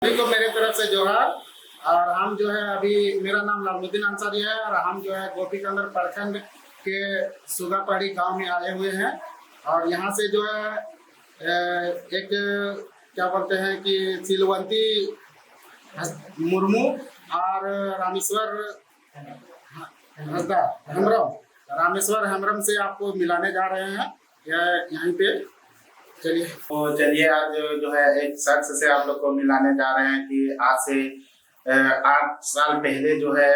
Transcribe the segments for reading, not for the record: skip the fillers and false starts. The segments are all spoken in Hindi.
सभी को मेरे तरफ से जोहार। और हम जो है अभी मेरा नाम लालमुद्दीन अंसारी है और हम जो है गोपीकंदर प्रखंड के सुगापहाड़ी गांव में आए हुए हैं। और यहाँ से जो है एक क्या बोलते हैं कि सिलवंती मुर्मू और रामेश्वर हंसदा हेम्ब्रम रामेश्वर हेम्ब्रम से आपको मिलाने जा रहे हैं यहीं पे। चलिए आज जो है एक शख्स से आप लोग को मिलाने जा रहे हैं कि आज से 8 साल पहले जो है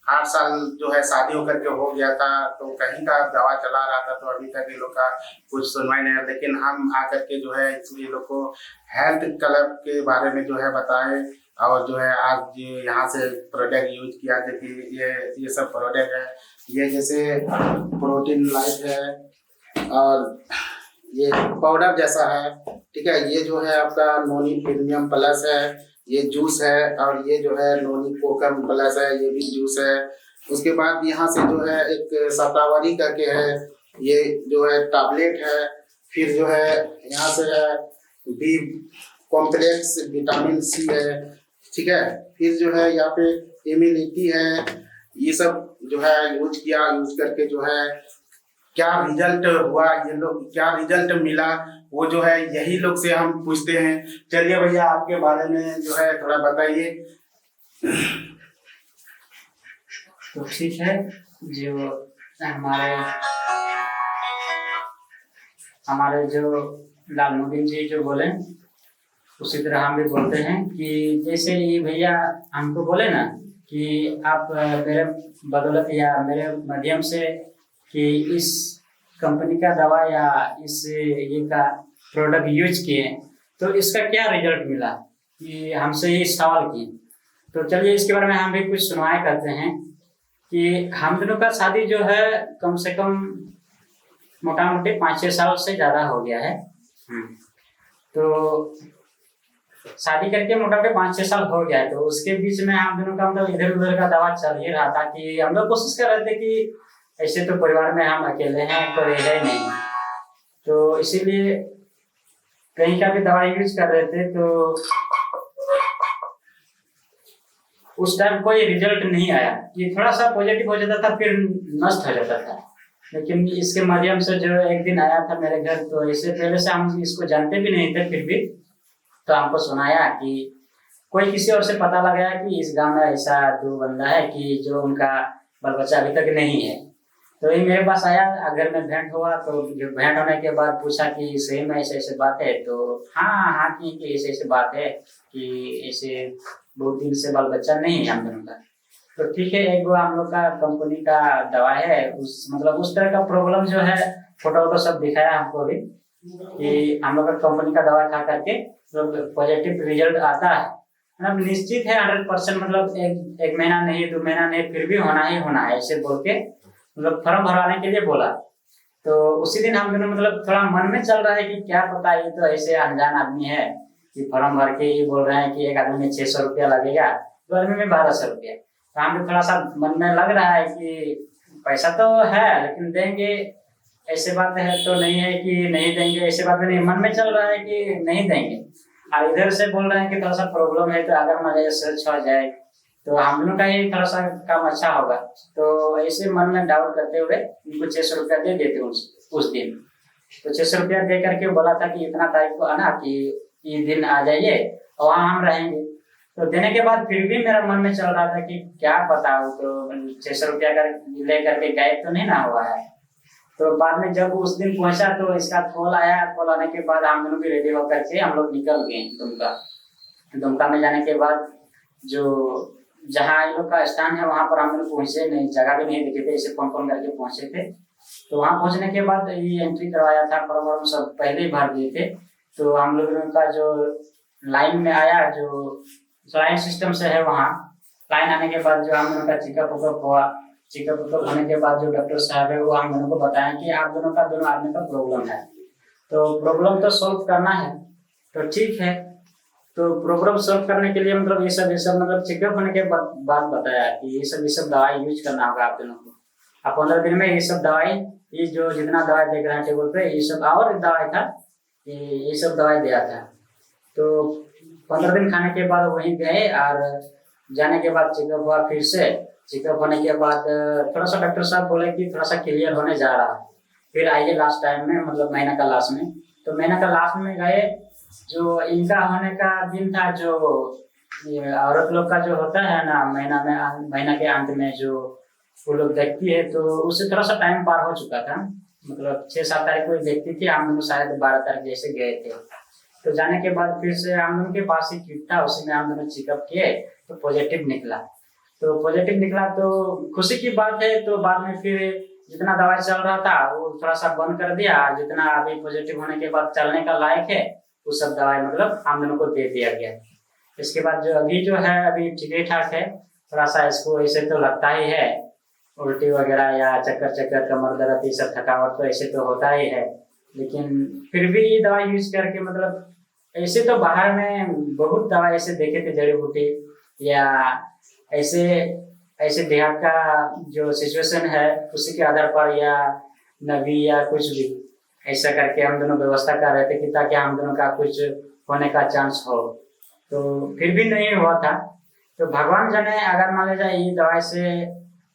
8 साल जो है शादी होकर के हो गया था, तो कहीं का दवा चला रहा था, तो अभी तक ये लोग का कुछ सुनवाई नहीं है। लेकिन हम आकर के जो है ये लोग को हेल्थ क्लब के बारे में जो है बताए और जो है आज यहाँ से प्रोडक्ट यूज किया जो कि ये सब प्रोडक्ट है। ये जैसे प्रोटीन लाइट है और ये पाउडर जैसा है, ठीक है। ये जो है आपका नोनी प्रीमियम प्लस है, ये जूस है। और ये जो है नोनी कोकम प्लस है, ये भी जूस है। उसके बाद यहाँ से जो है एक शतावरी करके है, ये जो है टैबलेट है। फिर जो है यहाँ से है बी कॉम्प्लेक्स विटामिन सी है, ठीक है। फिर जो है यहाँ पे इम्यूनिटी है। ये सब जो है यूज किया, यूज करके जो है क्या रिजल्ट हुआ, ये लोग क्या रिजल्ट मिला, वो जो है यही लोग से हम पूछते हैं। चलिए भैया आपके बारे में जो है थोड़ा बताइए। तो ठीक है, जो हमारे जो लालमुद्दीन जी जो बोले उसी तरह हम भी बोलते हैं कि जैसे ये भैया हमको बोले ना कि आप मेरे बदौलत या मेरे माध्यम से कि इस कंपनी का दवा या इस ये का प्रोडक्ट यूज किए तो इसका क्या रिजल्ट मिला, कि हमसे ये सवाल किए। तो चलिए इसके बारे में हम भी कुछ सुनवाई करते हैं कि हम दोनों का शादी जो है कम से कम मोटा मोटी 5-6 साल से ज़्यादा हो गया है। तो शादी करके मोटा मोटी 5-6 साल हो गया है। तो उसके बीच में हम दोनों का मतलब इधर उधर का दवा चल ही रहा था कि हम लोग कोशिश कर रहे थे कि ऐसे तो परिवार में हम अकेले हैं, कोई है नहीं, तो इसीलिए कहीं का भी दवाई यूज कर रहे थे। तो उस टाइम कोई रिजल्ट नहीं आया, ये थोड़ा सा पॉजिटिव हो जाता था फिर नष्ट हो जाता था। लेकिन इसके माध्यम से जो एक दिन आया था मेरे घर, तो इससे पहले से हम इसको जानते भी नहीं थे, फिर भी तो हमको सुनाया कि कोई किसी और से पता लगाया कि इस गांव में ऐसा 2 बंदा है कि जो उनका बाल बच्चा अभी तक नहीं है। तो ये मेरे पास आया, अगर में भेंट हुआ, तो जो भेंट होने के बाद पूछा कि सही में ऐसे ऐसे बात है, तो हाँ कि ऐसे ऐसे बात है कि ऐसे बहुत दिन से बाल बच्चा नहीं है हम दोनों का। तो ठीक है, एक वो हम लोग का कंपनी का दवा है, उस तरह का प्रॉब्लम जो है फोटो सब दिखाया हमको भी कि हम लोग का कंपनी का दवा खा करके पॉजिटिव रिजल्ट आता है। मतलब निश्चित है 100%, मतलब एक महीना नहीं 2 महीना नहीं, फिर भी होना ही होना है, ऐसे बोल के मतलब फॉर्म भरवाने के लिए बोला। तो उसी दिन हम दोनों मतलब थोड़ा मन में चल रहा है कि क्या पता ये तो ऐसे अनजान आदमी है कि फॉर्म भर के ये बोल रहे हैं कि एक आदमी में 600 रुपया लगेगा, 2 आदमी में 1200 रुपया। तो हमें थोड़ा सा मन में लग रहा है कि पैसा तो है लेकिन देंगे, ऐसे बात है तो नहीं है कि नहीं देंगे, ऐसे बात नहीं, मन में चल रहा है कि नहीं देंगे। और इधर से बोल रहे हैं कि थोड़ा सा प्रॉब्लम है, तो अगर मुझे सर्च हो जाए तो हम लोग का ही थोड़ा सा काम अच्छा होगा। तो ऐसे मन में डाउट करते हुए उनको 600 रुपया दे देते उस दिन। तो 600 रुपया दे करके बोला था कि इतना तारीख को आना, कि ये दिन आ जाइए और वहाँ हम रहेंगे। तो देने के बाद फिर भी मेरा मन में चल रहा था कि क्या पता हो, तो 600 रुपया ले करके गायब तो नहीं ना हुआ है। तो बाद में जब उस दिन पहुंचा तो इसका कॉल आया, कॉल आने के बाद हम लोग भी रेडी होकर के हम लोग निकल गए दुमका में। जाने के बाद जो जहाँ इन लोग का स्थान है वहाँ पर हम लोग पहुंचे नहीं, जगह भी नहीं देखे थे, इसे फोन करके पहुंचे थे। तो वहाँ पहुंचने के बाद ये एंट्री करवाया था, फॉर्म सब पहले ही भर दिए थे। तो हम लोगों का जो लाइन में आया, जो लाइन सिस्टम से है, वहाँ लाइन आने के बाद जो हम लोगों का चेकअप हुआ। चेकअप होने के बाद जो डॉक्टर साहब है वो हम लोगों को बताया कि आप दोनों आदमी का प्रॉब्लम है, तो प्रॉब्लम तो सॉल्व करना है। तो ठीक है, तो प्रॉब्लम सॉल्व करने के लिए मतलब ये सब मतलब चेकअप होने के बाद बताया कि ये सब दवाई यूज करना होगा आप दोनों को। आप 15 दिन में ये सब दवाई, ये जो जितना दवाई देख रहे हैं टेबल पे, ये सब और दवाई था, ये सब दवाई दिया था। तो 15 दिन खाने के बाद वहीं गए, और जाने के बाद चेकअप हुआ फिर से। चेकअप होने के बाद थोड़ा सा डॉक्टर साहब बोले कि थोड़ा सा क्लियर होने जा रहा है, फिर आइए लास्ट टाइम में, मतलब महीना का लास्ट में। तो महीना का लास्ट में गए, जो इनका होने का दिन था, जो ये औरत लोग का जो होता है ना, महीना के अंत में जो वो लोग देखती है, तो उससे थोड़ा सा टाइम पार हो चुका था। मतलब 6-7 तारीख को देखती थी, हम लोग शायद 12 तारीख जैसे गए थे। तो जाने के बाद फिर से हम लोग के पास ही किट था, उसी में हम लोग चेकअप किए, तो पॉजिटिव निकला। तो पॉजिटिव निकला तो खुशी की बात है। तो बाद में फिर जितना दवाई चल रहा था वो थोड़ा सा बंद कर दिया, जितना अभी पॉजिटिव होने के बाद चलने का लायक है वो सब दवाई मतलब हम दोनों को दे दिया गया। इसके बाद जो अभी जो है अभी ठीक ही ठाक है। थोड़ा सा इसको ऐसे तो लगता ही है, उल्टी वगैरह या चक्कर कमर दर्द, ये सब थकावट तो ऐसे तो होता ही है। लेकिन फिर भी ये दवाई यूज करके, मतलब ऐसे तो बाहर में बहुत दवाई ऐसे देखे थे, जड़ी बूटी या ऐसे ऐसे देहात का जो सिचुएशन है उसी के आधार पर, या नबी या कुछ भी ऐसा करके हम दोनों व्यवस्था कर रहे थे कि ताकि हम दोनों का कुछ होने का चांस हो। तो फिर भी नहीं हुआ था। तो भगवान जाने, अगर मान लीजिए ये दवाई से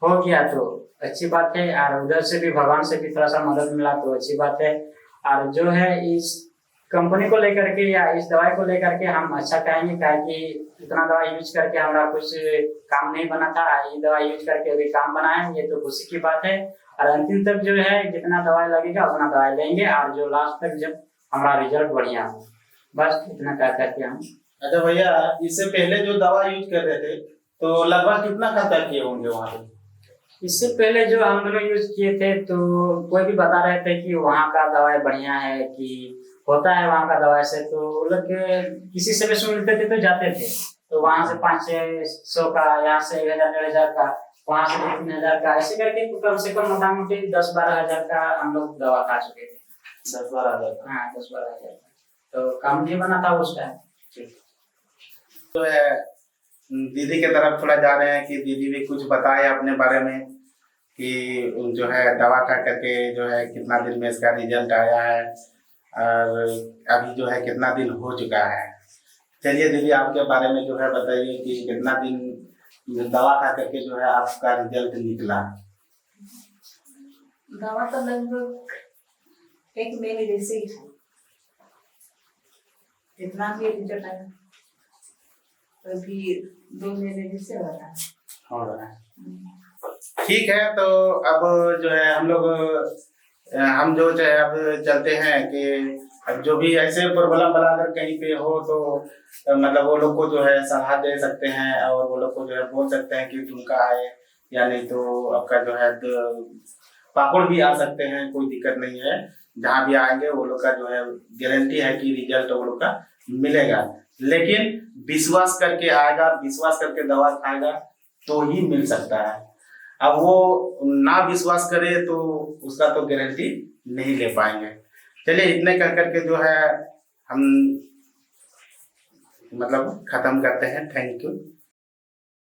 हो गया तो अच्छी बात है, और उधर से भी भगवान से भी थोड़ा सा मदद मिला तो अच्छी बात है। और जो है इस कंपनी को लेकर के या इस दवाई को लेकर के हम अच्छा कहेंगे, कि इतना दवाई यूज करके हमारा कुछ काम नहीं बना था, ये दवाई यूज करके अभी काम बना है, ये तो खुशी की बात है। और अंतिम तक जो है जितना दवाई लगेगा उतना दवाई लेंगे, और जो लास्ट तक जब हमारा रिजल्ट बढ़िया हो, बस इतना कह करके हम। अच्छा भैया, इससे पहले जो दवा यूज कर रहे थे तो लगभग कितना खर्चा किए होंगे वहाँ पे? इससे पहले जो हम दोनों यूज किए थे, तो कोई भी बता रहे थे कि वहाँ का दवाई बढ़िया है, कि होता है वहाँ का दवाई से, तो वो लोग किसी से भी सुनते थे तो जाते थे। तो वहाँ से 500-600 का, यहाँ से 1000-1500 का, वहाँ से 2-3000 का, ऐसे करके कम से कम मोटा मोटी 10-12 हजार का हम लोग दवा खा चुके थे। 10-12 हजार? हाँ, 10-12 हजार। तो काम नहीं बना था उस टाइम। तो है दीदी की तरफ थोड़ा जा रहे हैं कि दीदी भी कुछ बताए अपने बारे में, कि जो है दवा खा करके जो है कितना दिन में इसका रिजल्ट आया है, और अभी जो है कितना दिन हो चुका है। चलिए दीदी, आपके बारे में जो है बताइए कि कितना दिन दवा खा करके जो है आपका रिजल्ट निकला। दवा तो लगभग 1 महीने जैसे ही था, इतना भी रिजल्ट आया। अभी 2 महीने जैसे हो रहा है। ठीक है, तो अब जो है हम जो है अब चलते हैं कि अब जो भी ऐसे प्रॉब्लम बना अगर कहीं पे हो तो मतलब वो लोग को जो है सलाह दे सकते हैं, और वो लोग को जो है बोल सकते हैं कि तुमका है, या नहीं तो आपका जो है पापड़ भी आ सकते हैं, कोई दिक्कत नहीं है। जहाँ भी आएंगे वो लोग का जो है गारंटी है कि रिजल्ट वो लोग का मिलेगा, लेकिन विश्वास करके आएगा, विश्वास करके दवा खाएगा तो ही मिल सकता है। अब वो ना विश्वास करे तो उसका तो गारंटी नहीं ले पाएंगे। चलिए, इतने कर करके जो है हम मतलब खत्म करते हैं। Thank you.